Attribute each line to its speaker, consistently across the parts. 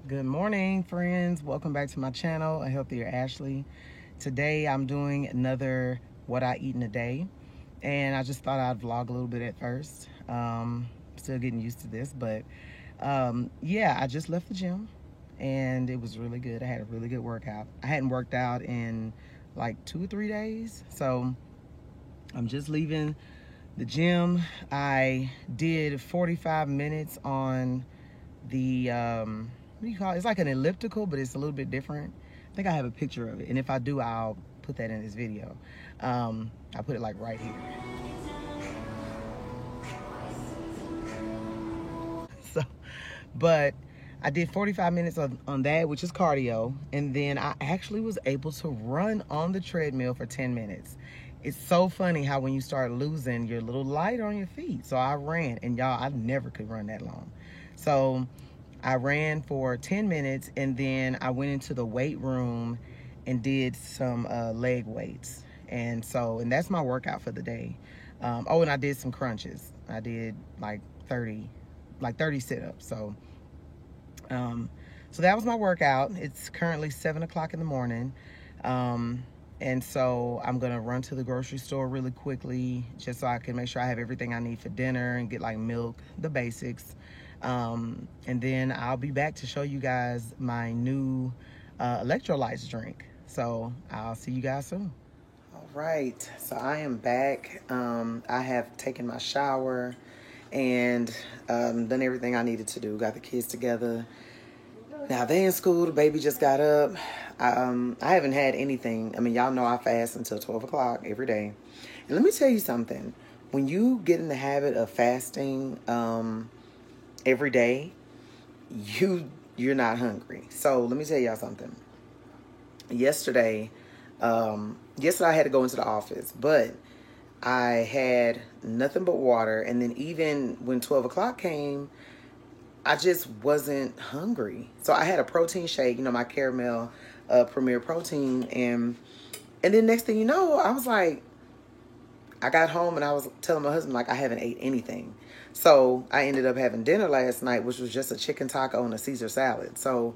Speaker 1: Good morning, friends. Welcome back to my channel, A Healthier Ashley. Today I'm doing another what I eat in a day, and I just thought I'd vlog a little bit at first. Still getting used to this, but yeah, I just left the gym and it was really good. I had a really good workout. I hadn't worked out in like 2 or 3 days, so I'm just leaving the gym. I did 45 minutes on the what do you call it? It's like an elliptical, but it's a little bit different. I think I have a picture of it, and if I do, I'll put that in this video. I put it like right here. So, but I did 45 minutes on that, which is cardio, and then I actually was able to run on the treadmill for 10 minutes. It's so funny how when you start losing, you're a little light on your feet. So I ran, and y'all, I never could run that long. So I ran for 10 minutes, and then I went into the weight room and did some leg weights. And that's my workout for the day. Oh, and I did some crunches. I did like 30 sit-ups. So that was my workout. It's currently 7 o'clock in the morning. And so I'm gonna run to the grocery store really quickly just so I can make sure I have everything I need for dinner and get like milk, the basics. And then I'll be back to show you guys my new electrolytes drink. So I'll see you guys soon. All right, so I am back. I have taken my shower and done everything I needed to do. Got the kids together. Now they in school, the baby just got up. I haven't had anything. I mean, y'all know I fast until 12 o'clock every day. And let me tell you something. When you get in the habit of fasting every day, you're not hungry. So let me tell y'all something. Yesterday I had to go into the office, but I had nothing but water. And then even when 12 o'clock came, I just wasn't hungry. So I had a protein shake, my Caramel Premier Protein. And then next thing you know, I was like, I got home and I was telling my husband, like, I haven't ate anything. So I ended up having dinner last night, which was just a chicken taco and a Caesar salad. So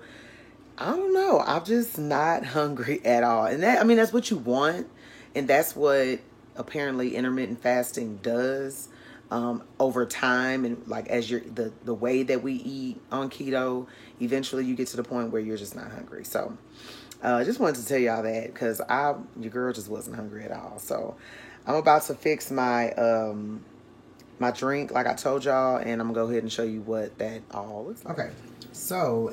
Speaker 1: I don't know. I'm just not hungry at all. And that's what you want. And that's what apparently intermittent fasting does over time. And like as the way that we eat on keto, eventually you get to the point where you're just not hungry. So I just wanted to tell y'all that because your girl just wasn't hungry at all. So I'm about to fix my my drink like I told y'all, and I'm gonna go ahead and show you what that all looks like. Okay, so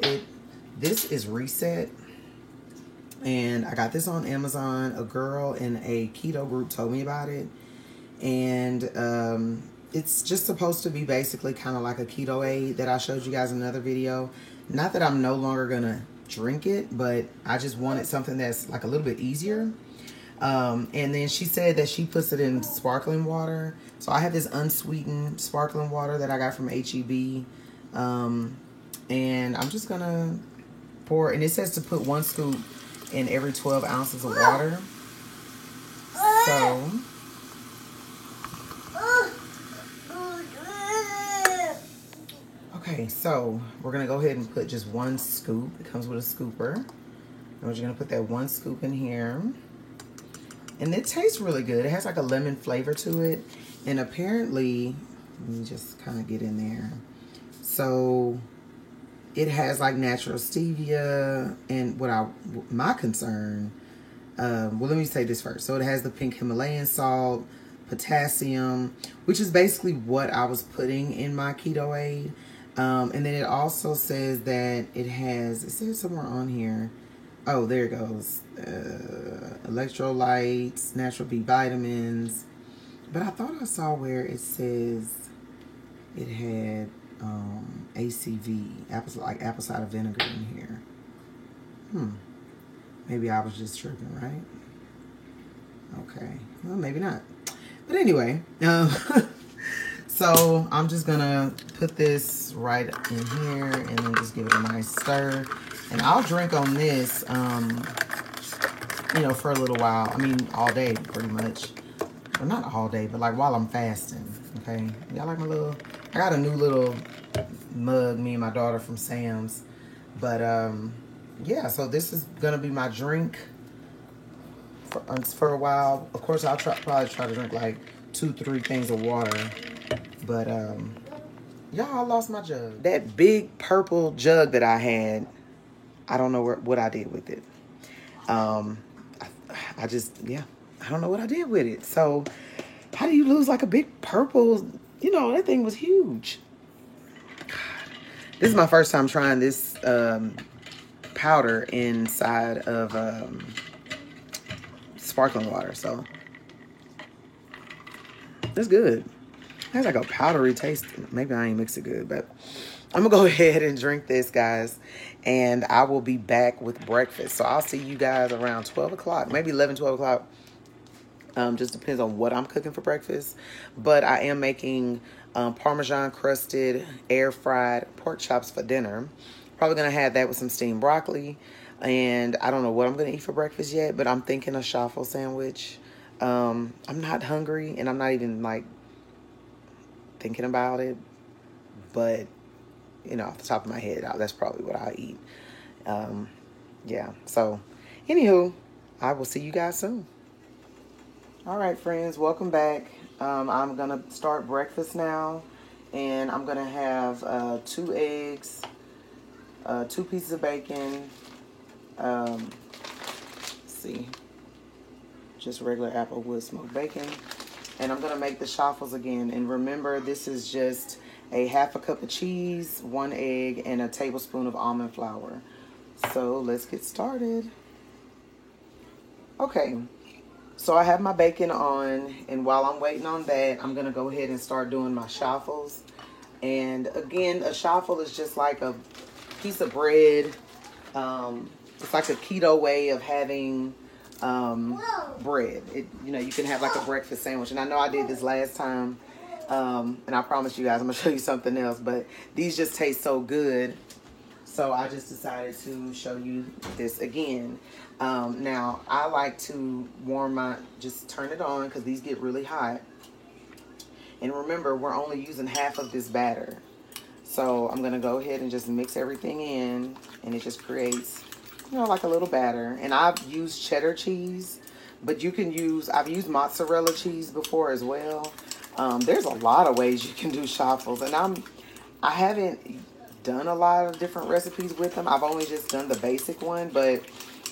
Speaker 1: this is Reset, and I got this on Amazon. A girl in a keto group told me about it, and it's just supposed to be basically kind of like a keto aid that I showed you guys in another video. Not that I'm no longer gonna drink it, but I just wanted something that's like a little bit easier. And then she said that she puts it in sparkling water. So I have this unsweetened sparkling water that I got from HEB. And I'm just gonna pour, and it says to put 1 scoop in every 12 ounces of water. So okay, so we're gonna go ahead and put just 1 scoop. It comes with a scooper. And we're just gonna put that 1 scoop in here. And it tastes really good. It has like a lemon flavor to it. And apparently, let me just kind of get in there. So it has like natural stevia, and my concern, well, let me say this first. So it has the pink Himalayan salt, potassium, which is basically what I was putting in my keto aid. And then it also says that it says somewhere on here, oh, there it goes, electrolytes, natural B vitamins. But I thought I saw where it says it had ACV, apple cider vinegar in here. Maybe I was just tripping, right? Okay, well, maybe not. But anyway, so I'm just gonna put this right in here and then just give it a nice stir. And I'll drink on this, for a little while. I mean, all day, pretty much. Well, not all day, but like while I'm fasting, Okay, y'all like my little, I got a new little mug, me and my daughter from Sam's. But yeah, so this is gonna be my drink for a while. Of course, I'll probably try to drink like 2-3 things of water. But y'all, I lost my jug. That big purple jug that I had, I don't know what I did with it. I just, yeah, I don't know what I did with it. So how do you lose like a big purple, you know, that thing was huge. This is my first time trying this powder inside of sparkling water, so it's good. It has like a powdery taste. Maybe I ain't mix it good, but I'm gonna go ahead and drink this, guys, and I will be back with breakfast. So I'll see you guys around 12 o'clock, maybe 11, 12 o'clock. Just depends on what I'm cooking for breakfast. But I am making Parmesan crusted air fried pork chops for dinner. Probably gonna have that with some steamed broccoli. And I don't know what I'm gonna eat for breakfast yet, but I'm thinking a shuffle sandwich. I'm not hungry, and I'm not even like thinking about it, but you know, off the top of my head, that's probably what I eat. Yeah, so anywho, I will see you guys soon. All right, friends, welcome back. I'm gonna start breakfast now, and I'm gonna have 2 eggs, 2 pieces of bacon, let's see, just regular Applewood smoked bacon. And I'm gonna make the shuffles again. And remember, this is just a 1/2 cup of cheese, 1 egg, and a tablespoon of almond flour. So let's get started. Okay, so I have my bacon on, and while I'm waiting on that, I'm gonna go ahead and start doing my shuffles. And again, a shuffle is just like a piece of bread. It's like a keto way of having bread. You know, you can have like a breakfast sandwich, and I know I did this last time, and I promise you guys I'm gonna show you something else, but these just taste so good, so I just decided to show you this again. Now I like to just turn it on because these get really hot, and remember, we're only using half of this batter, so I'm gonna go ahead and just mix everything in, and it just creates, you know, like a little batter. And I've used cheddar cheese, but you can I've used mozzarella cheese before as well. There's a lot of ways you can do shuffles, and I haven't done a lot of different recipes with them. I've only just done the basic one, but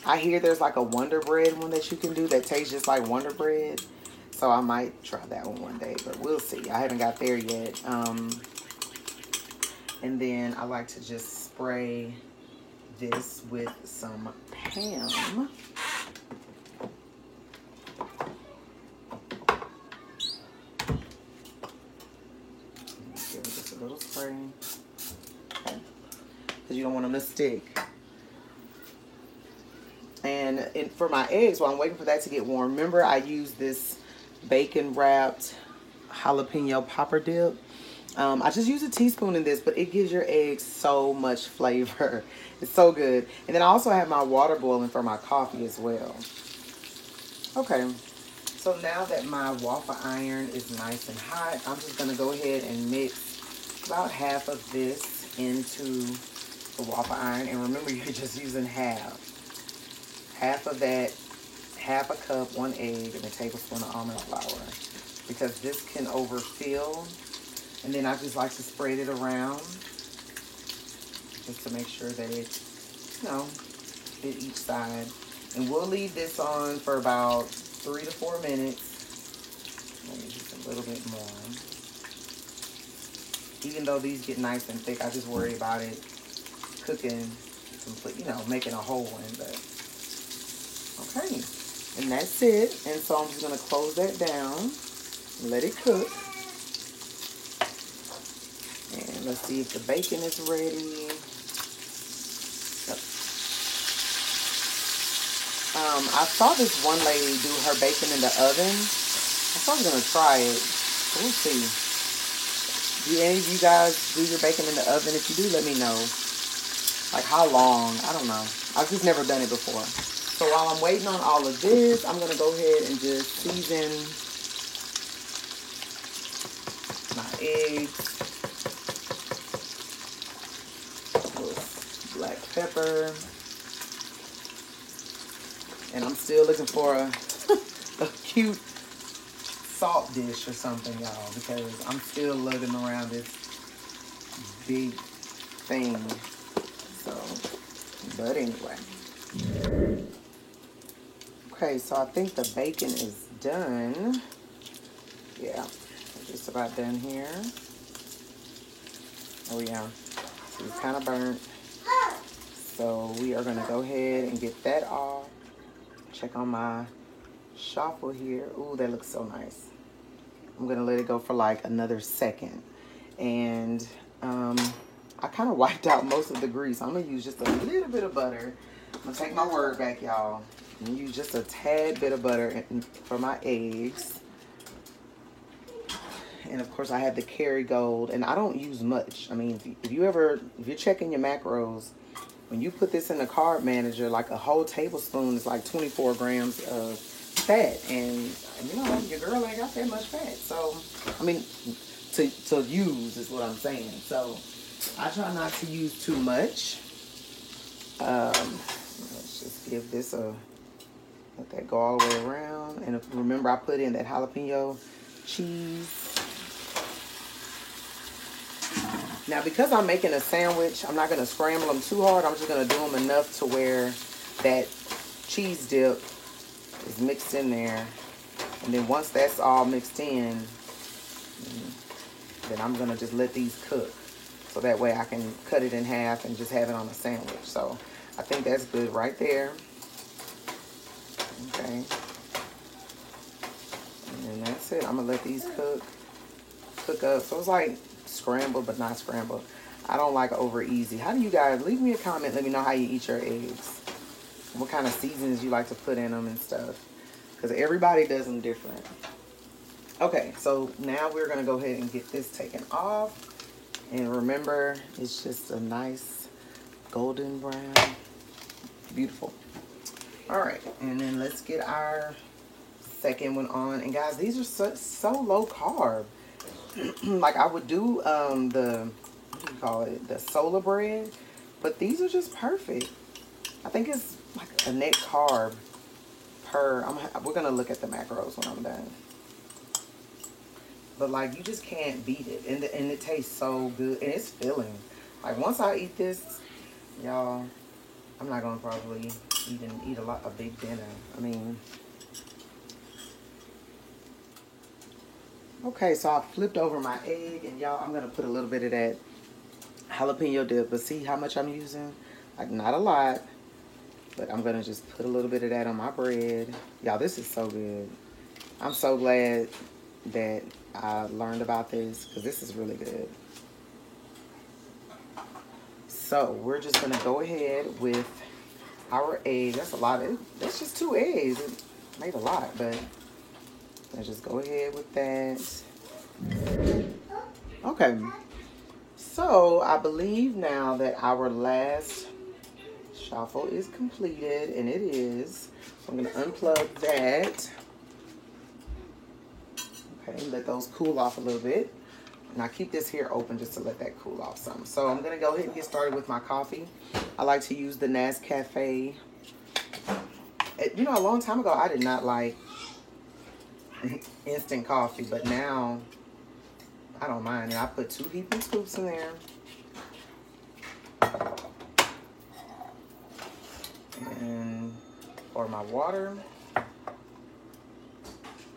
Speaker 1: I hear there's like a Wonder Bread one that you can do that tastes just like Wonder Bread. So I might try that one day, but we'll see. I haven't got there yet. And then I like to just spray this with some Pam. Give it just a little spray. Okay. Because you don't want them to stick. And for my eggs, while I'm waiting for that to get warm, remember I used this bacon wrapped jalapeno popper dip. I just use a teaspoon in this, but it gives your eggs so much flavor. It's so good. And then I also have my water boiling for my coffee as well. Okay, so now that my waffle iron is nice and hot, I'm just going to go ahead and mix about half of this into the waffle iron. And remember, you're just using half. Half of that, 1/2 cup, 1 egg, and a tablespoon of almond flour. Because this can overfill. And then I just like to spread it around just to make sure that it, you know, fit each side. And we'll leave this on for about 3 to 4 minutes. Maybe just a little bit more. Even though these get nice and thick, I just worry about it cooking complete, you know, making a whole one. But okay, and that's it. And so I'm just gonna close that down, let it cook. And let's see if the bacon is ready. Yep. I saw this one lady do her bacon in the oven. I thought I was gonna try it. We'll see. Do any of you guys do your bacon in the oven? If you do, let me know. Like how long? I don't know. I've just never done it before. So while I'm waiting on all of this, I'm gonna go ahead and just season eggs, black pepper, and I'm still looking for a cute salt dish or something, y'all, because I'm still lugging around this big thing. So, but anyway. Okay, so I think the bacon is done. Yeah, just about done here. Oh yeah, so it's kind of burnt. So we are gonna go ahead and get that off. Check on my shuffle here. Ooh, that looks so nice. I'm gonna let it go for like another second. And I kind of wiped out most of the grease. I'm gonna use just a little bit of butter. I'm gonna take my word back, y'all. And use just a tad bit of butter for my eggs. And of course I have the Kerrygold, and I don't use much. I mean, if you're checking your macros, when you put this in the carb manager, like a whole tablespoon is like 24 grams of fat. And you know, your girl ain't got that much fat. So, I mean, to use is what I'm saying. So I try not to use too much. Let's just give this let that go all the way around. And remember, I put in that jalapeno cheese. Now, because I'm making a sandwich, I'm not going to scramble them too hard. I'm just going to do them enough to where that cheese dip is mixed in there. And then once that's all mixed in, then I'm going to just let these cook. So that way I can cut it in half and just have it on a sandwich. So I think that's good right there. Okay. And then that's it. I'm going to let these cook up. So it's like scrambled but not scrambled. I don't like over easy. How do you guys, leave me a comment, let me know how you eat your eggs, what kind of seasonings you like to put in them and stuff, because everybody does them different. Okay, so now we're going to go ahead and get this taken off. And remember, it's just a nice golden brown. Beautiful. All right, and then let's get our second one on. And guys, these are so low carb. Like I would do the, what do you call it, the solar bread, but these are just perfect. I think it's like a net carb per, we're gonna look at the macros when I'm done. But like, you just can't beat it, and it tastes so good, and it's filling. Like once I eat this, y'all, I'm not gonna probably eat a big dinner. I mean. Okay, so I flipped over my egg, and y'all, I'm gonna put a little bit of that jalapeno dip, but see how much I'm using? Like not a lot, but I'm gonna just put a little bit of that on my bread. Y'all, this is so good. I'm so glad that I learned about this, because this is really good. So we're just gonna go ahead with our egg. That's a lot of, that's just 2 eggs. It made a lot, but let's just go ahead with that. Okay, so I believe now that our last shuffle is completed, and it is. So I'm going to unplug that. Okay, let those cool off a little bit. And I keep this here open just to let that cool off some. So I'm going to go ahead and get started with my coffee. I like to use the Nescafe. You know, a long time ago, I did not like instant coffee, but now I don't mind. And I put 2 heaping scoops in there. And for my water,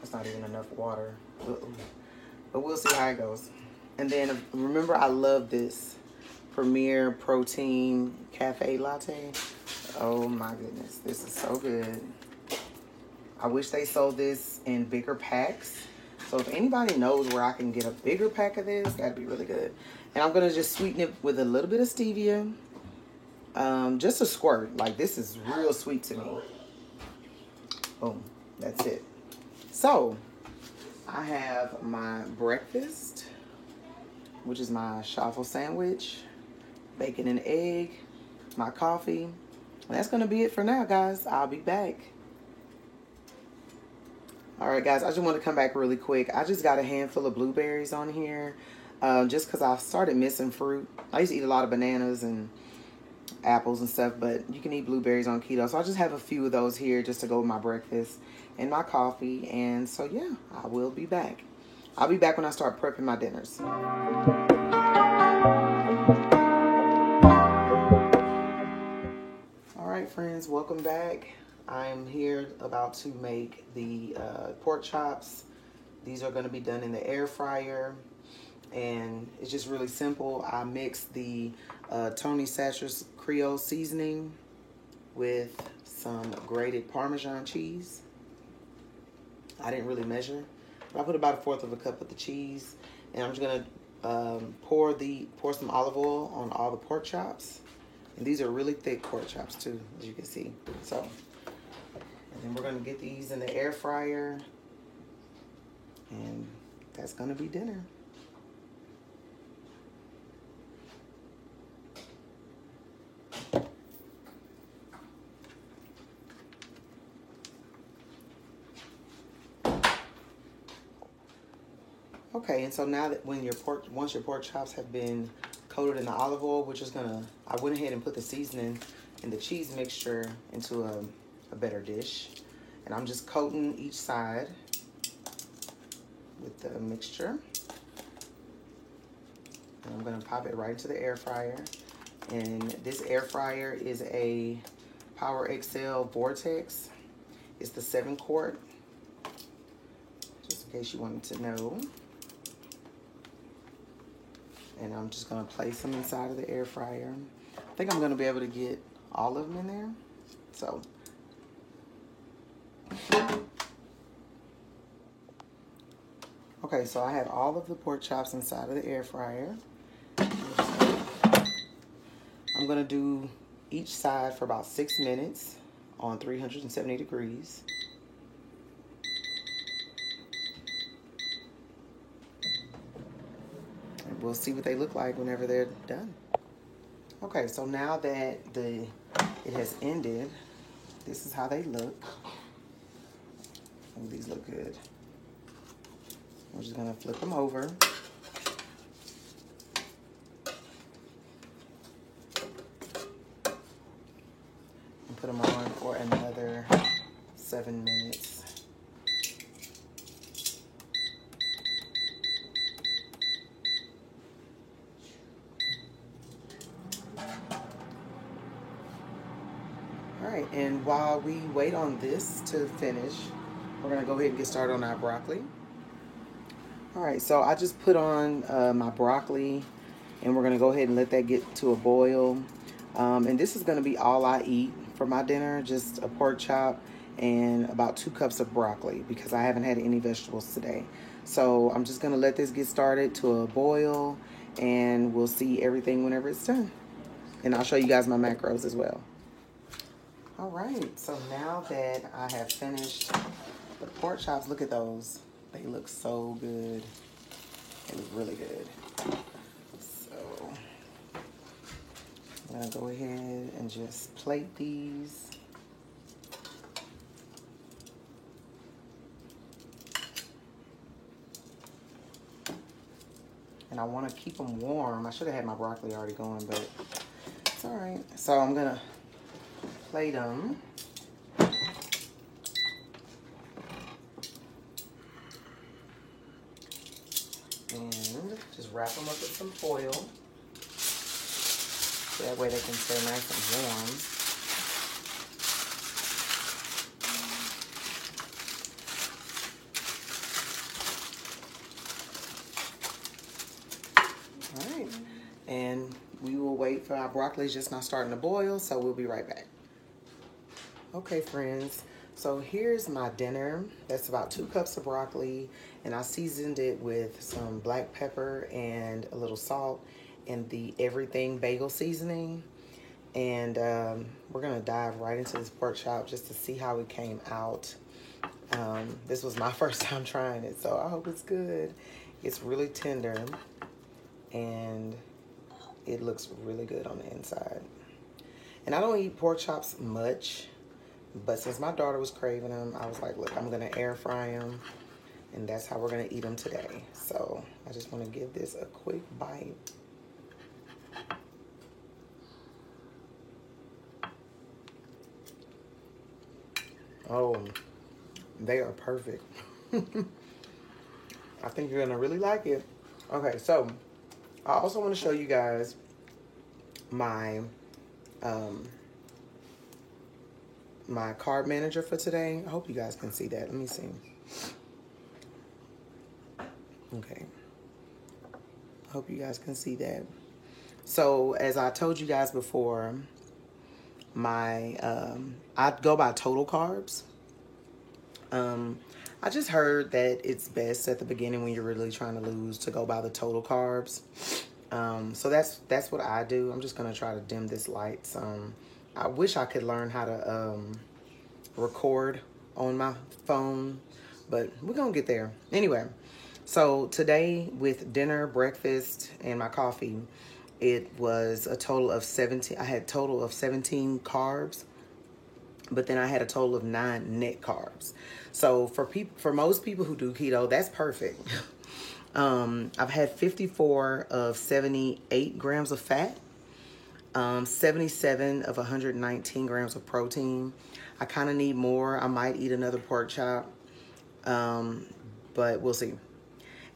Speaker 1: that's not even enough water. But we'll see how it goes. And then remember, I love this Premier Protein Cafe Latte. Oh my goodness, this is so good. I wish they sold this in bigger packs. So if anybody knows where I can get a bigger pack of this, that'd be really good. And I'm gonna just sweeten it with a little bit of stevia. Just a squirt. Like, this is real sweet to me. Boom, that's it. So I have my breakfast, which is my shuffle sandwich, bacon and egg, my coffee. And that's gonna be it for now, guys. I'll be back. All right, guys, I just want to come back really quick. I just got a handful of blueberries on here just because I started missing fruit. I used to eat a lot of bananas and apples and stuff, but you can eat blueberries on keto. So I just have a few of those here just to go with my breakfast and my coffee. And so, yeah, I will be back. I'll be back when I start prepping my dinners. All right, friends, welcome back. I'm here about to make the pork chops. These are going to be done in the air fryer, and it's just really simple. I mixed the Tony Chachere's Creole seasoning with some grated Parmesan cheese. I didn't really measure, but I put about 1/4 of a cup of the cheese, and I'm just going to pour some olive oil on all the pork chops. And these are really thick pork chops too, as you can see. So, and then we're gonna get these in the air fryer, and that's gonna be dinner. Okay, and so now that once your pork chops have been coated in the olive oil, I went ahead and put the seasoning and the cheese mixture into a better dish. And I'm just coating each side with the mixture. And I'm gonna pop it right into the air fryer. And this air fryer is a Power XL Vortex. It's the 7-quart, just in case you wanted to know. And I'm just gonna place them inside of the air fryer. I think I'm gonna be able to get all of them in there. So, okay, so I have all of the pork chops inside of the air fryer. I'm gonna do each side for about 6 minutes on 370 degrees. And we'll see what they look like whenever they're done. Okay, so now that it has ended, this is how they look. Oh, these look good. I'm just gonna flip them over. And put them on for another 7 minutes. All right, and while we wait on this to finish, we're gonna go ahead and get started on our broccoli. All right, so I just put on my broccoli, and we're gonna go ahead and let that get to a boil. And this is gonna be all I eat for my dinner, just a pork chop and about 2 cups of broccoli because I haven't had any vegetables today. So I'm just gonna let this get started to a boil, and we'll see everything whenever it's done. And I'll show you guys my macros as well. All right, so now that I have finished the pork chops, look at those. They look so good. They look really good. So I'm gonna go ahead and just plate these. And I wanna keep them warm. I should have had my broccoli already going, but it's all right. So I'm gonna plate them. And just wrap them up with some foil. So that way they can stay nice and warm. All right. And we will wait for our broccoli. It's just not starting to boil, so we'll be right back. Okay, friends, so here's my dinner. That's about 2 cups of broccoli, and I seasoned it with some black pepper and a little salt and the Everything Bagel seasoning. And we're gonna dive right into this pork chop just to see how it came out. This was my first time trying it, so I hope it's good. It's really tender, and it looks really good on the inside. And I don't eat pork chops much, But since my daughter was craving them, I was like, look, I'm gonna air fry them, and that's how we're gonna eat them today. So I just wanna give this a quick bite. Oh, they are perfect. I think you're gonna really like it. Okay, so I also want to show you guys my my carb manager for today. I hope you guys can see that. Let me see. Okay. I hope you guys can see that. So as I told you guys before, my I go by total carbs. I just heard that it's best at the beginning when you're really trying to lose to go by the total carbs. So that's what I do. I'm just gonna try to dim this light some. I wish I could learn how to record on my phone, but we're gonna get there. Anyway, so today with dinner, breakfast, and my coffee, it was a total of 17. I had a total of 17 carbs, but then I had a total of 9 net carbs. So for most people who do keto, that's perfect. I've had 54 of 78 grams of fat, 77 of 119 grams of protein. I kind of need more. I might eat another pork chop, but we'll see.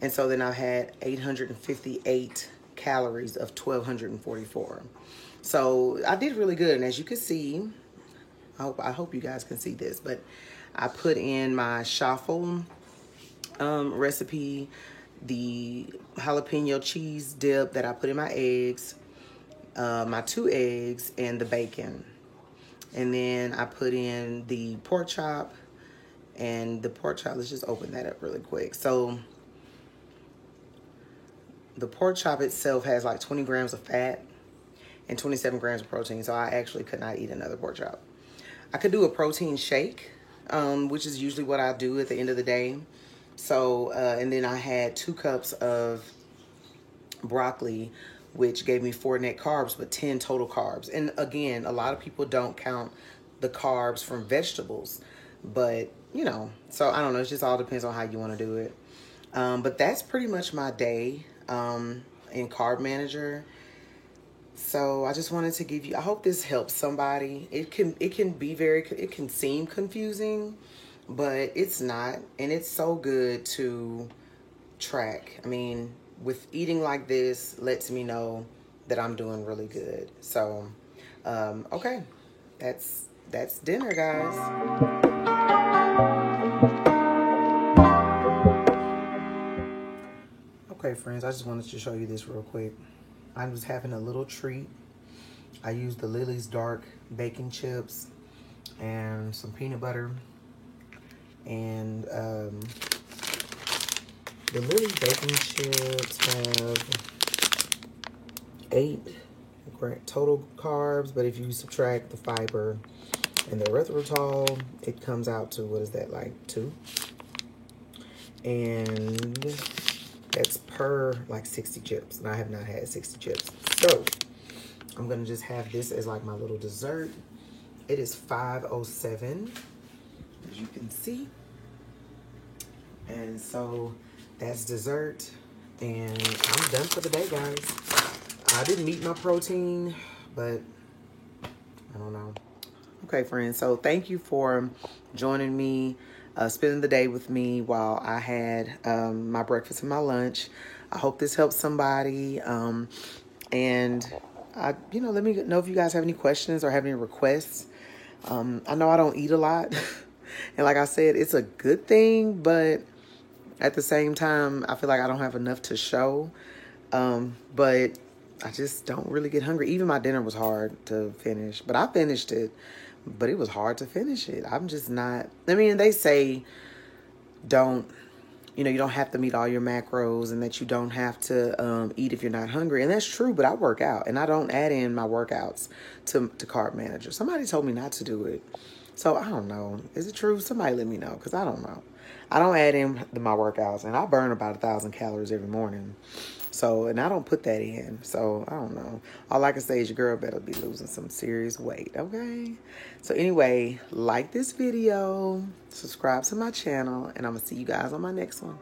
Speaker 1: And so then I've had 858 calories of 1,244. So I did really good. And as you can see, I hope you guys can see this, but I put in my shuffle recipe, the jalapeno cheese dip that I put in my eggs, my 2 eggs, and the bacon. And then I put in the pork chop, and the pork chop, let's just open that up really quick. So the pork chop itself has like 20 grams of fat and 27 grams of protein. So I actually could not eat another pork chop. I could do a protein shake, which is usually what I do at the end of the day. So, and then I had 2 cups of broccoli, which gave me 4 net carbs, but 10 total carbs. And again, a lot of people don't count the carbs from vegetables, but you know, so I don't know. It just all depends on how you want to do it. But that's pretty much my day in Carb Manager. So I just wanted to give you, I hope this helps somebody. It can seem confusing, but it's not. And it's so good to track. I mean, with eating like this lets me know that I'm doing really good. So, okay, that's dinner, guys. Okay, friends, I just wanted to show you this real quick. I was having a little treat. I used the Lily's Dark baking chips and some peanut butter. And the Lily's baking chips have 8 total carbs, but if you subtract the fiber and the erythritol, it comes out to, what is that, like 2? And that's per like 60 chips, and I have not had 60 chips. So I'm gonna just have this as like my little dessert. It is 5:07, as you can see. And so that's dessert, and I'm done for the day, guys. I didn't meet my protein, but I don't know. Okay, friends, so thank you for joining me, spending the day with me while I had my breakfast and my lunch. I hope this helps somebody. And let me know if you guys have any questions or have any requests. I know I don't eat a lot. And like I said, it's a good thing, but at the same time, I feel like I don't have enough to show. But I just don't really get hungry. Even my dinner was hard to finish, but I finished it. But it was hard to finish it. I'm just not. I mean, they say you don't have to meet all your macros and that you don't have to eat if you're not hungry. And that's true, but I work out and I don't add in my workouts to Carb Manager. Somebody told me not to do it. So I don't know. Is it true? Somebody let me know, because I don't know. I don't add in my workouts, and I burn about 1,000 calories every morning. So, and I don't put that in. So, I don't know. All I can say is your girl better be losing some serious weight, okay? So, anyway, like this video, subscribe to my channel, and I'm going to see you guys on my next one.